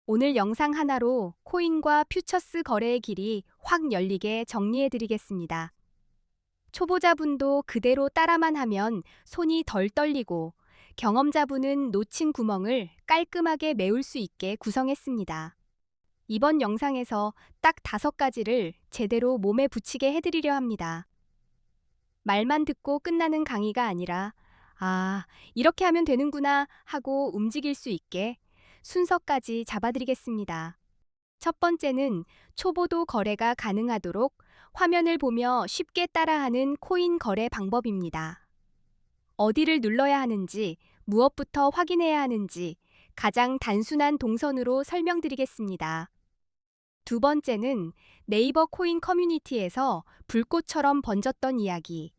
오늘 영상 하나로 코인과 퓨처스 거래의 길이 확 열리게 정리해 드리겠습니다. 초보자분도 그대로 따라만 하면 손이 덜 떨리고 경험자분은 놓친 구멍을 깔끔하게 메울 수 있게 구성했습니다. 이번 영상에서 딱 5가지를 제대로 몸에 붙이게 해드리려 합니다. 말만 듣고 끝나는 강의가 아니라 아, 이렇게 하면 되는구나 하고 움직일 수 있게 순서까지 잡아드리겠습니다. 첫 번째는 초보도 거래가 가능하도록 화면을 보며 쉽게 따라하는 코인 거래 방법입니다. 어디를 눌러야 하는지, 무엇부터 확인해야 하는지 가장 단순한 동선으로 설명드리겠습니다. 두 번째는 네이버 코인 커뮤니티에서 불꽃처럼 번졌던 이야기.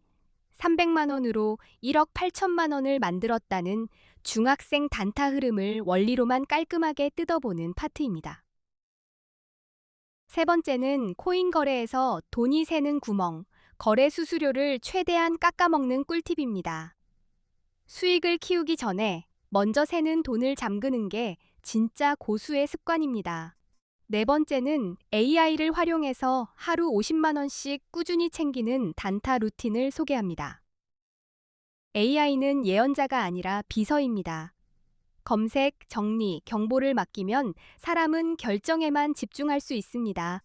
300만 원으로 1억 8천만 원을 만들었다는 중학생 단타 흐름을 원리로만 깔끔하게 뜯어보는 파트입니다. 세 번째는 코인 거래에서 돈이 새는 구멍, 거래 수수료를 최대한 깎아먹는 꿀팁입니다. 수익을 키우기 전에 먼저 새는 돈을 잠그는 게 진짜 고수의 습관입니다. 네 번째는 AI를 활용해서 하루 50만 원씩 꾸준히 챙기는 단타 루틴을 소개합니다. AI는 예언자가 아니라 비서입니다. 검색, 정리, 경보를 맡기면 사람은 결정에만 집중할 수 있습니다.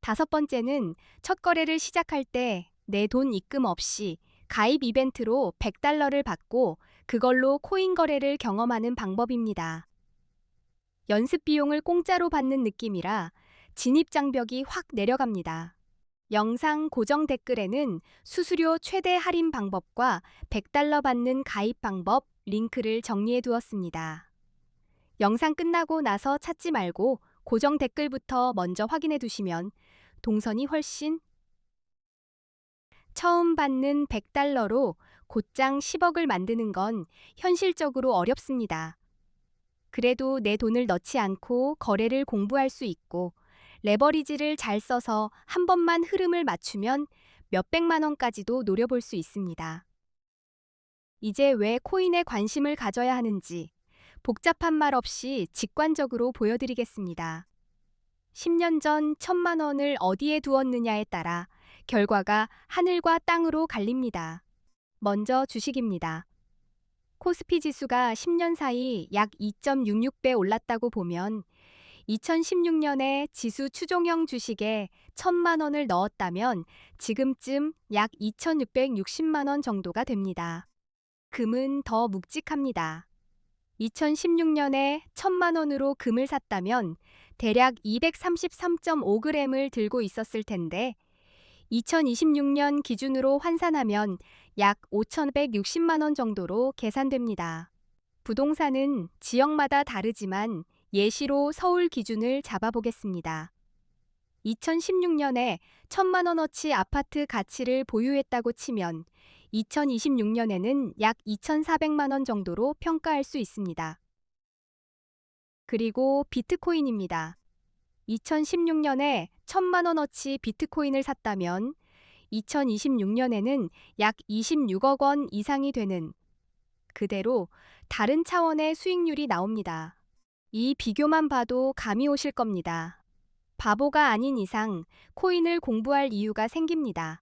다섯 번째는 첫 거래를 시작할 때 내 돈 입금 없이 가입 이벤트로 100달러를 받고 그걸로 코인 거래를 경험하는 방법입니다. 연습 비용을 공짜로 받는 느낌이라 진입 장벽이 확 내려갑니다. 영상 고정 댓글에는 수수료 최대 할인 방법과 100달러 받는 가입 방법 링크를 정리해 두었습니다. 영상 끝나고 나서 찾지 말고 고정 댓글부터 먼저 확인해 두시면 동선이 훨씬 처음 받는 100달러로 곧장 10억을 만드는 건 현실적으로 어렵습니다. 그래도 내 돈을 넣지 않고 거래를 공부할 수 있고 레버리지를 잘 써서 한 번만 흐름을 맞추면 몇백만 원까지도 노려볼 수 있습니다. 이제 왜 코인에 관심을 가져야 하는지 복잡한 말 없이 직관적으로 보여드리겠습니다. 10년 전 1,000만 원을 어디에 두었느냐에 따라 결과가 하늘과 땅으로 갈립니다. 먼저 주식입니다. 코스피 지수가 10년 사이 약 2.66배 올랐다고 보면 2016년에 지수 추종형 주식에 1,000만 원을 넣었다면 지금쯤 약 2,660만 원 정도가 됩니다. 금은 더 묵직합니다. 2016년에 1,000만 원으로 금을 샀다면 대략 233.5g을 들고 있었을 텐데 2026년 기준으로 환산하면 약 5,160만 원 정도로 계산됩니다. 부동산은 지역마다 다르지만 예시로 서울 기준을 잡아보겠습니다. 2016년에 1,000만 원어치 아파트 가치를 보유했다고 치면 2026년에는 약 2,400만 원 정도로 평가할 수 있습니다. 그리고 비트코인입니다. 2016년에 1,000만 원어치 비트코인을 샀다면 2026년에는 약 26억 원 이상이 되는 그대로 다른 차원의 수익률이 나옵니다. 이 비교만 봐도 감이 오실 겁니다. 바보가 아닌 이상 코인을 공부할 이유가 생깁니다.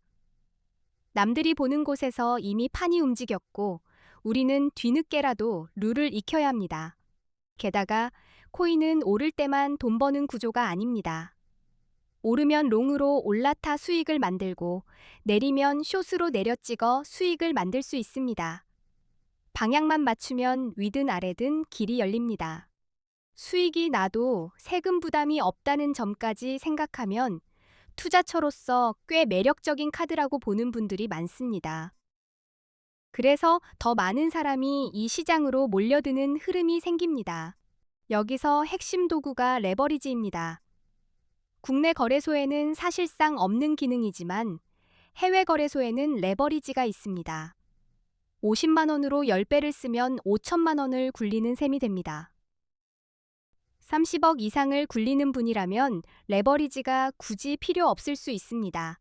남들이 보는 곳에서 이미 판이 움직였고 우리는 뒤늦게라도 룰을 익혀야 합니다. 게다가 코인은 오를 때만 돈 버는 구조가 아닙니다. 오르면 롱으로 올라타 수익을 만들고 내리면 숏으로 내려찍어 수익을 만들 수 있습니다. 방향만 맞추면 위든 아래든 길이 열립니다. 수익이 나도 세금 부담이 없다는 점까지 생각하면 투자처로서 꽤 매력적인 카드라고 보는 분들이 많습니다. 그래서 더 많은 사람이 이 시장으로 몰려드는 흐름이 생깁니다. 여기서 핵심 도구가 레버리지입니다. 국내 거래소에는 사실상 없는 기능이지만 해외 거래소에는 레버리지가 있습니다. 50만 원으로 10배를 쓰면 5천만 원을 굴리는 셈이 됩니다. 30억 이상을 굴리는 분이라면 레버리지가 굳이 필요 없을 수 있습니다.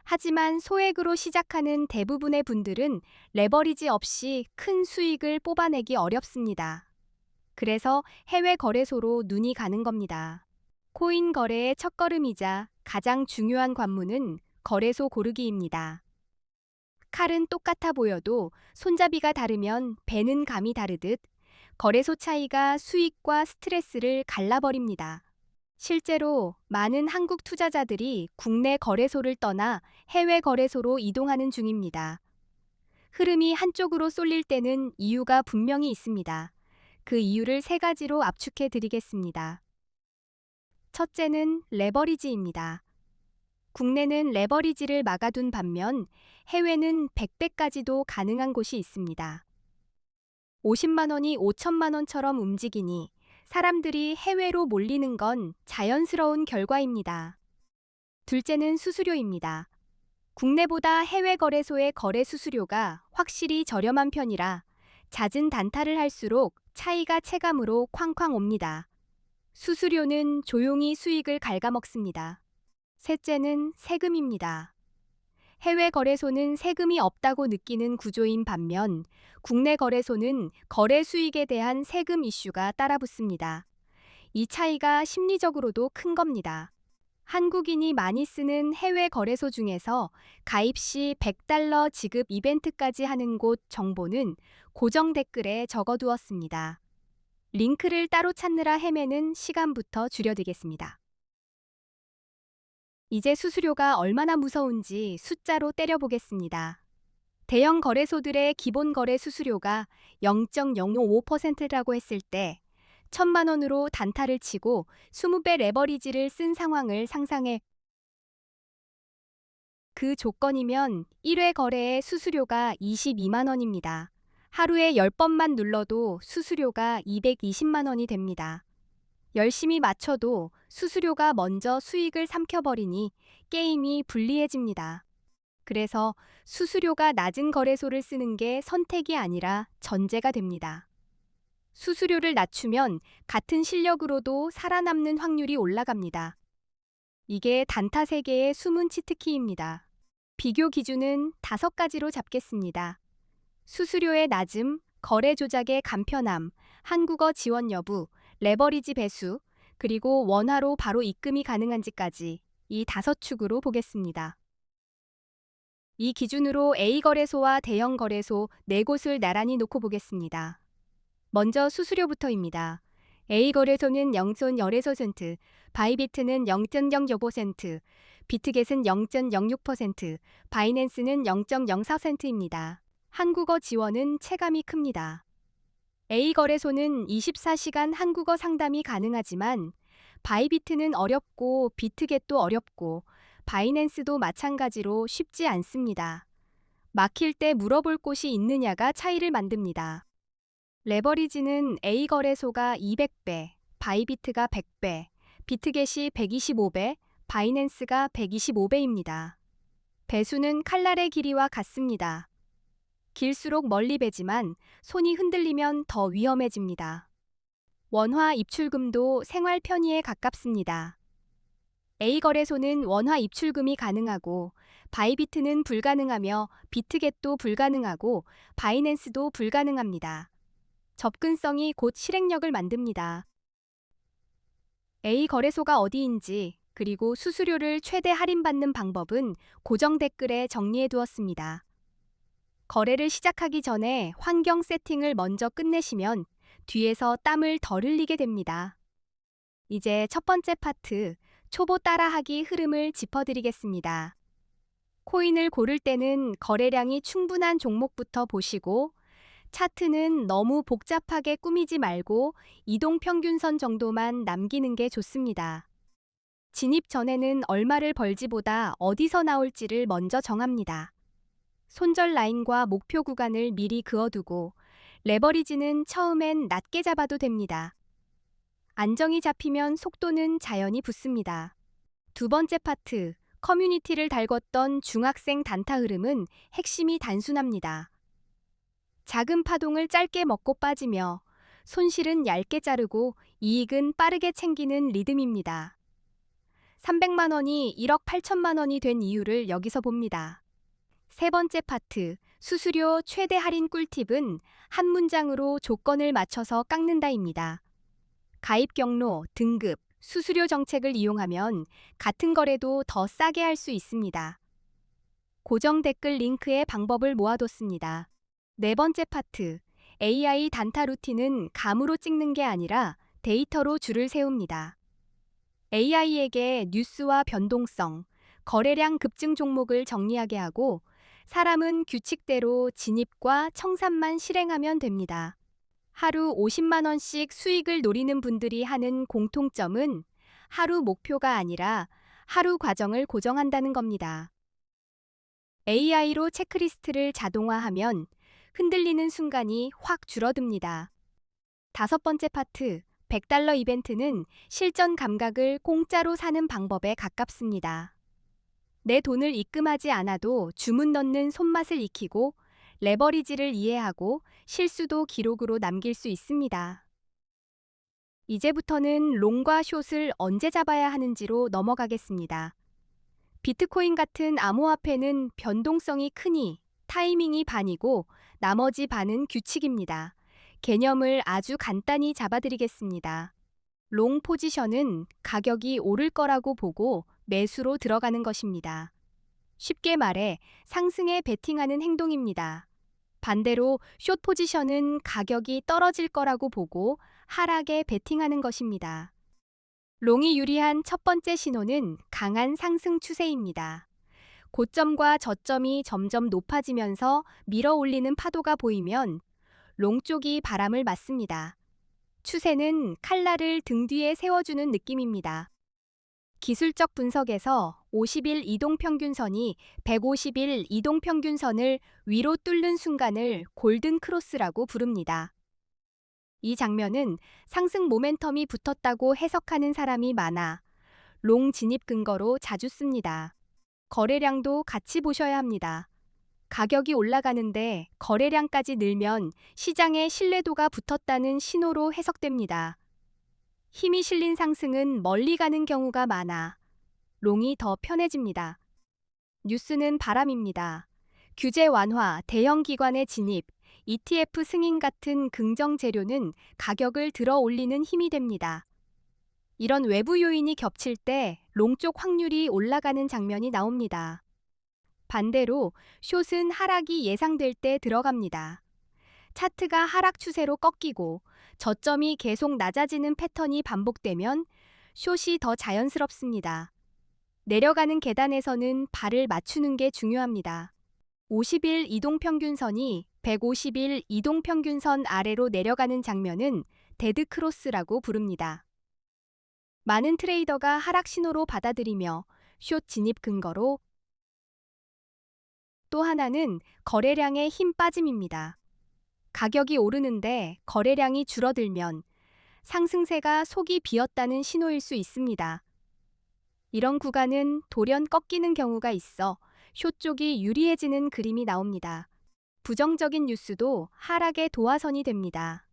하지만 소액으로 시작하는 대부분의 분들은 레버리지 없이 큰 수익을 뽑아내기 어렵습니다. 그래서 해외 거래소로 눈이 가는 겁니다. 코인 거래의 첫걸음이자 가장 중요한 관문은 거래소 고르기입니다. 칼은 똑같아 보여도 손잡이가 다르면 베는 감이 다르듯 거래소 차이가 수익과 스트레스를 갈라버립니다. 실제로 많은 한국 투자자들이 국내 거래소를 떠나 해외 거래소로 이동하는 중입니다. 흐름이 한쪽으로 쏠릴 때는 이유가 분명히 있습니다. 그 이유를 세 가지로 압축해 드리겠습니다. 첫째는 레버리지입니다. 국내는 레버리지를 막아둔 반면 해외는 100배까지도 가능한 곳이 있습니다. 50만 원이 5천만 원처럼 움직이니 사람들이 해외로 몰리는 건 자연스러운 결과입니다. 둘째는 수수료입니다. 국내보다 해외 거래소의 거래 수수료가 확실히 저렴한 편이라 잦은 단타를 할수록 차이가 체감으로 쾅쾅 옵니다. 수수료는 조용히 수익을 갉아먹습니다. 셋째는 세금입니다. 해외 거래소는 세금이 없다고 느끼는 구조인 반면 국내 거래소는 거래 수익에 대한 세금 이슈가 따라붙습니다. 이 차이가 심리적으로도 큰 겁니다. 한국인이 많이 쓰는 해외 거래소 중에서 가입 시 100달러 지급 이벤트까지 하는 곳 정보는 고정 댓글에 적어두었습니다. 링크를 따로 찾느라 헤매는 시간부터 줄여드리겠습니다. 이제 수수료가 얼마나 무서운지 숫자로 때려보겠습니다. 대형 거래소들의 기본 거래 수수료가 0.055%라고 했을 때 1,000만 원으로 단타를 치고 20배 레버리지를 쓴 상황을 상상해. 그 조건이면 1회 거래의 수수료가 22만 원입니다. 하루에 10번만 눌러도 수수료가 220만 원이 됩니다. 열심히 맞춰도 수수료가 먼저 수익을 삼켜버리니 게임이 불리해집니다. 그래서 수수료가 낮은 거래소를 쓰는 게 선택이 아니라 전제가 됩니다. 수수료를 낮추면 같은 실력으로도 살아남는 확률이 올라갑니다. 이게 단타 세계의 숨은 치트키입니다. 비교 기준은 5가지로 잡겠습니다. 수수료의 낮음, 거래 조작의 간편함, 한국어 지원 여부, 레버리지 배수, 그리고 원화로 바로 입금이 가능한지까지 이 5축으로 보겠습니다. 이 기준으로 A 거래소와 대형 거래소 4곳을 나란히 놓고 보겠습니다. 먼저 수수료부터입니다. A 거래소는 0.0%, 바이비트는 0.05%, 비트겟은 0.06%, 바이낸스는 0.04%입니다. 한국어 지원은 체감이 큽니다. A 거래소는 24시간 한국어 상담이 가능하지만 바이비트는 어렵고 비트겟도 어렵고 바이낸스도 마찬가지로 쉽지 않습니다. 막힐 때 물어볼 곳이 있느냐가 차이를 만듭니다. 레버리지는 A 거래소가 200배, 바이비트가 100배, 비트겟이 125배, 바이낸스가 125배입니다. 배수는 칼날의 길이와 같습니다. 길수록 멀리 베지만 손이 흔들리면 더 위험해집니다. 원화 입출금도 생활 편의에 가깝습니다. A 거래소는 원화 입출금이 가능하고 바이비트는 불가능하며 비트겟도 불가능하고 바이낸스도 불가능합니다. 접근성이 곧 실행력을 만듭니다. A 거래소가 어디인지 그리고 수수료를 최대 할인받는 방법은 고정 댓글에 정리해 두었습니다. 거래를 시작하기 전에 환경 세팅을 먼저 끝내시면 뒤에서 땀을 덜 흘리게 됩니다. 이제 첫 번째 파트, 초보 따라하기 흐름을 짚어드리겠습니다. 코인을 고를 때는 거래량이 충분한 종목부터 보시고 차트는 너무 복잡하게 꾸미지 말고 이동평균선 정도만 남기는 게 좋습니다. 진입 전에는 얼마를 벌지보다 어디서 나올지를 먼저 정합니다. 손절 라인과 목표 구간을 미리 그어두고 레버리지는 처음엔 낮게 잡아도 됩니다. 안정이 잡히면 속도는 자연히 붙습니다. 두 번째 파트, 커뮤니티를 달궜던 중학생 단타 흐름은 핵심이 단순합니다. 작은 파동을 짧게 먹고 빠지며 손실은 얇게 자르고 이익은 빠르게 챙기는 리듬입니다. 300만 원이 1억 8천만 원이 된 이유를 여기서 봅니다. 세 번째 파트, 수수료 최대 할인 꿀팁은 한 문장으로 조건을 맞춰서 깎는다입니다. 가입 경로, 등급, 수수료 정책을 이용하면 같은 거래도 더 싸게 할 수 있습니다. 고정 댓글 링크의 방법을 모아뒀습니다. 네 번째 파트, AI 단타 루틴은 감으로 찍는 게 아니라 데이터로 줄을 세웁니다. AI에게 뉴스와 변동성, 거래량 급증 종목을 정리하게 하고 사람은 규칙대로 진입과 청산만 실행하면 됩니다. 하루 50만 원씩 수익을 노리는 분들이 하는 공통점은 하루 목표가 아니라 하루 과정을 고정한다는 겁니다. AI로 체크리스트를 자동화하면 흔들리는 순간이 확 줄어듭니다. 다섯 번째 파트, $100 이벤트는 실전 감각을 공짜로 사는 방법에 가깝습니다. 내 돈을 입금하지 않아도 주문 넣는 손맛을 익히고 레버리지를 이해하고 실수도 기록으로 남길 수 있습니다. 이제부터는 롱과 숏을 언제 잡아야 하는지로 넘어가겠습니다. 비트코인 같은 암호화폐는 변동성이 크니 타이밍이 반이고 나머지 반은 규칙입니다. 개념을 아주 간단히 잡아드리겠습니다. 롱 포지션은 가격이 오를 거라고 보고 매수로 들어가는 것입니다. 쉽게 말해 상승에 베팅하는 행동입니다. 반대로 숏 포지션은 가격이 떨어질 거라고 보고 하락에 베팅하는 것입니다. 롱이 유리한 첫 번째 신호는 강한 상승 추세입니다. 고점과 저점이 점점 높아지면서 밀어 올리는 파도가 보이면 롱 쪽이 바람을 맞습니다. 추세는 칼날을 등 뒤에 세워주는 느낌입니다. 기술적 분석에서 50일 이동평균선이 150일 이동평균선을 위로 뚫는 순간을 골든 크로스라고 부릅니다. 이 장면은 상승 모멘텀이 붙었다고 해석하는 사람이 많아 롱 진입 근거로 자주 씁니다. 거래량도 같이 보셔야 합니다. 가격이 올라가는데 거래량까지 늘면 시장에 신뢰도가 붙었다는 신호로 해석됩니다. 힘이 실린 상승은 멀리 가는 경우가 많아 롱이 더 편해집니다. 뉴스는 바람입니다. 규제 완화, 대형 기관의 진입, ETF 승인 같은 긍정 재료는 가격을 들어 올리는 힘이 됩니다. 이런 외부 요인이 겹칠 때 롱 쪽 확률이 올라가는 장면이 나옵니다. 반대로 숏은 하락이 예상될 때 들어갑니다. 차트가 하락 추세로 꺾이고 저점이 계속 낮아지는 패턴이 반복되면 숏이 더 자연스럽습니다. 내려가는 계단에서는 발을 맞추는 게 중요합니다. 50일 이동평균선이 150일 이동평균선 아래로 내려가는 장면은 데드크로스라고 부릅니다. 많은 트레이더가 하락 신호로 받아들이며 숏 진입 근거로 또 하나는 거래량의 힘 빠짐입니다. 가격이 오르는데 거래량이 줄어들면 상승세가 속이 비었다는 신호일 수 있습니다. 이런 구간은 돌연 꺾이는 경우가 있어 숏 쪽이 유리해지는 그림이 나옵니다. 부정적인 뉴스도 하락의 도화선이 됩니다.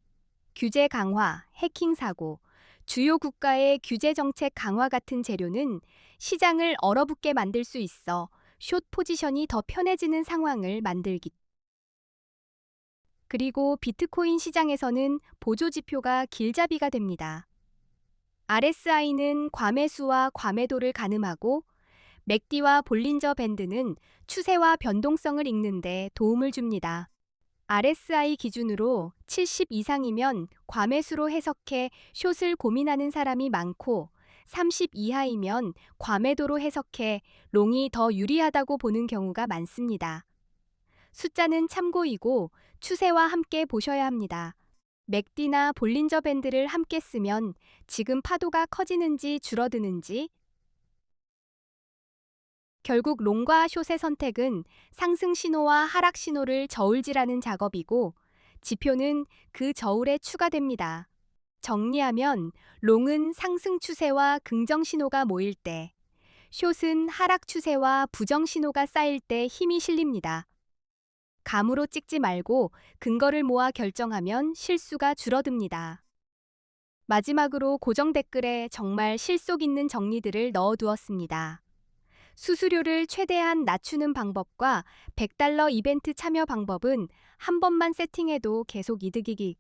규제 강화, 해킹 사고, 주요 국가의 규제 정책 강화 같은 재료는 시장을 얼어붙게 만들 수 있어 숏 포지션이 더 편해지는 상황을 만들기. 그리고 비트코인 시장에서는 보조 지표가 길잡이가 됩니다. RSI는 과매수와 과매도를 가늠하고 맥디와 볼린저 밴드는 추세와 변동성을 읽는 데 도움을 줍니다. RSI 기준으로 70 이상이면 과매수로 해석해 숏을 고민하는 사람이 많고 30 이하이면 과매도로 해석해 롱이 더 유리하다고 보는 경우가 많습니다. 숫자는 참고이고 추세와 함께 보셔야 합니다. 맥디나 볼린저 밴드를 함께 쓰면 지금 파도가 커지는지 줄어드는지 결국 롱과 숏의 선택은 상승 신호와 하락 신호를 저울질하는 작업이고 지표는 그 저울에 추가됩니다. 정리하면 롱은 상승 추세와 긍정 신호가 모일 때, 숏은 하락 추세와 부정 신호가 쌓일 때 힘이 실립니다. 감으로 찍지 말고 근거를 모아 결정하면 실수가 줄어듭니다. 마지막으로 고정 댓글에 정말 실속 있는 정리들을 넣어두었습니다. 수수료를 최대한 낮추는 방법과 $100 이벤트 참여 방법은 한 번만 세팅해도 계속 이득이기.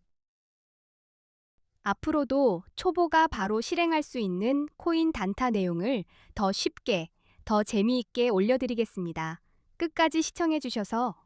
앞으로도 초보가 바로 실행할 수 있는 코인 단타 내용을 더 쉽게, 더 재미있게 올려드리겠습니다. 끝까지 시청해주셔서